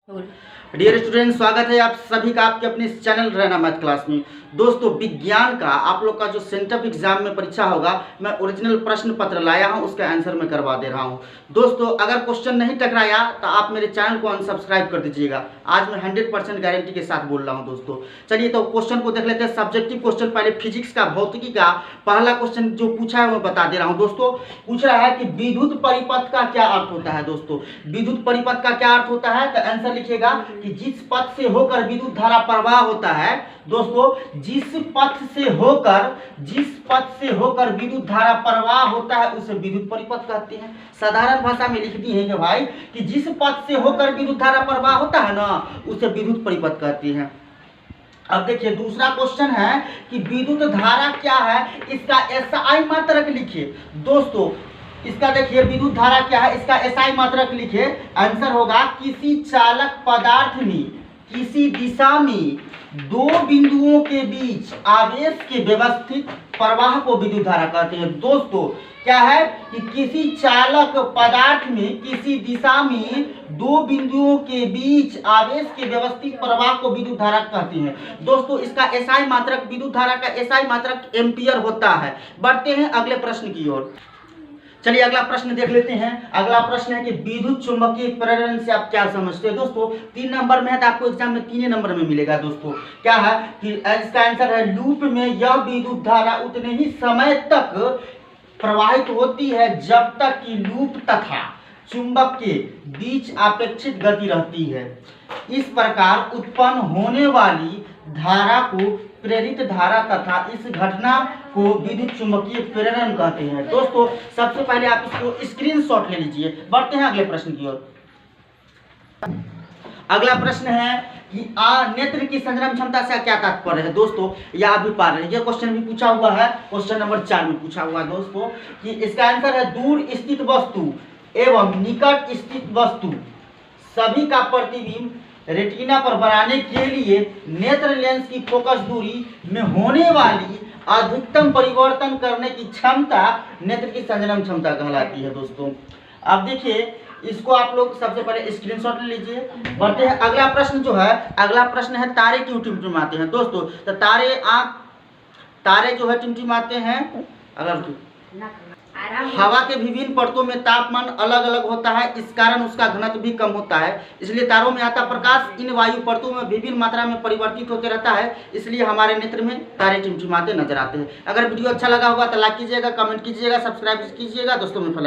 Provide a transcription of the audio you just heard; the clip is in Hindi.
बोल। डियर स्टूडेंट, स्वागत है आप सभी का आपके अपने इस चैनल रहना मैथ क्लास में। दोस्तों, विज्ञान का आप लोग का जो सेंटअप एग्जाम में परीक्षा होगा, मैं ओरिजिनल प्रश्न पत्र लाया हूं, उसका आंसर मैं करवा दे रहा हूं। दोस्तों, अगर क्वेश्चन नहीं टकराया तो आप मेरे चैनल को अनसब्सक्राइब कर दीजिएगा। आज मैं 100% गारंटी के साथ बोल रहा हूं। दोस्तों चलिए तो क्वेश्चन को देख लेते हैं। सब्जेक्टिव क्वेश्चन, पहले फिजिक्स का, भौतिकी का पहला क्वेश्चन जो पूछा है वो बता दे रहा हूँ। दोस्तों पूछ रहा है कि विद्युत परिपथ का क्या अर्थ होता है। दोस्तों विद्युत परिपथ का क्या अर्थ होता है, तो आंसर लिखिएगा कि जिस पथ से होकर विद्युत धारा प्रवाह होता है। दोस्तों जिस पथ से होकर विद्युत धारा प्रवाह होता है उसे विद्युत परिपथ कहते हैं। साधारण भाषा में लिख दी है कि भाई कि जिस पथ से होकर विद्युत धारा प्रवाह होता है ना, उसे विद्युत परिपथ कहते हैं। अब देखिए दूसरा क्वेश्चन है कि विद्युत धारा क्या है, इसका एसआई मात्रक लिखिए। दोस्तों इसका देखिए विद्युत धारा क्या है, इसका एसआई मात्रक लिखिए। आंसर होगा किसी चालक पदार्थ में किसी दिशा में दो बिंदुओं के बीच आवेश के व्यवस्थित प्रवाह को विद्युत धारा कहते हैं। दोस्तों क्या है कि किसी चालक पदार्थ में किसी दिशा में दो बिंदुओं के बीच आवेश के व्यवस्थित प्रवाह को विद्युत धारा कहते हैं। दोस्तों इसका एसआई मात्रक, विद्युत धारा का एसआई मात्रक एम्पियर होता है। बढ़ते हैं अगले प्रश्न की ओर। चलिए अगला प्रश्न देख लेते हैं। अगला प्रश्न है कि विद्युत चुंबकीय प्रेरण से आप क्या समझते हैं। दोस्तों 3 नंबर में है तो आपको एग्जाम में 3 नंबर में मिलेगा। दोस्तों क्या है कि इसका आंसर है लूप में यह विद्युत धारा उतने ही समय तक प्रवाहित होती है जब तक कि लूप तथा चुंबक के बीच अपेक्षित गति रहती है। इस प्रकार उत्पन्न होने वाली धारा को प्रेरित धारा तथा इस घटना को विद्युत चुंबकीय प्रेरण कहते हैं। दोस्तों सबसे पहले आप इसको स्क्रीनशॉट ले लीजिए। बढ़ते हैं अगले प्रश्न की ओर। अगला प्रश्न है कि नेत्र की संचरण क्षमता से क्या तात्पर्य है। दोस्तों यह आप भी पा रहे हैं, यह क्वेश्चन भी पूछा हुआ है, क्वेश्चन नंबर 4 में पूछा हुआ है। दोस्तों कि इसका आंसर है दूर स्थित वस्तु एवं निकट स्थित वस्तु सभी का प्रतिबिंब रेटिना पर बनाने के लिए नेत्र लेंस की फोकस दूरी में होने वाली अधिकतम परिवर्तन करने की क्षमता नेत्र की संचरण क्षमता कहलाती है। दोस्तों अब देखिए इसको आप लोग सबसे पहले स्क्रीनशॉट ले लीजिए। बढ़ते हैं अगला प्रश्न जो है, अगला प्रश्न है तारे क्यों टिमटिमाते हैं। दोस्तों तो तारे जो है टिमटिमाते हैं अगर हवा के विभिन्न परतों में तापमान अलग अलग होता है, इस कारण उसका घनत्व भी कम होता है। इसलिए तारों में आता प्रकाश इन वायु परतों में विभिन्न मात्रा में परिवर्तित होते रहता है, इसलिए हमारे नेत्र में तारे टिमटिमाते नजर आते हैं। अगर वीडियो अच्छा लगा होगा तो लाइक कीजिएगा, कमेंट कीजिएगा, सब्सक्राइब कीजिएगा, दोस्तों में फैलाइए।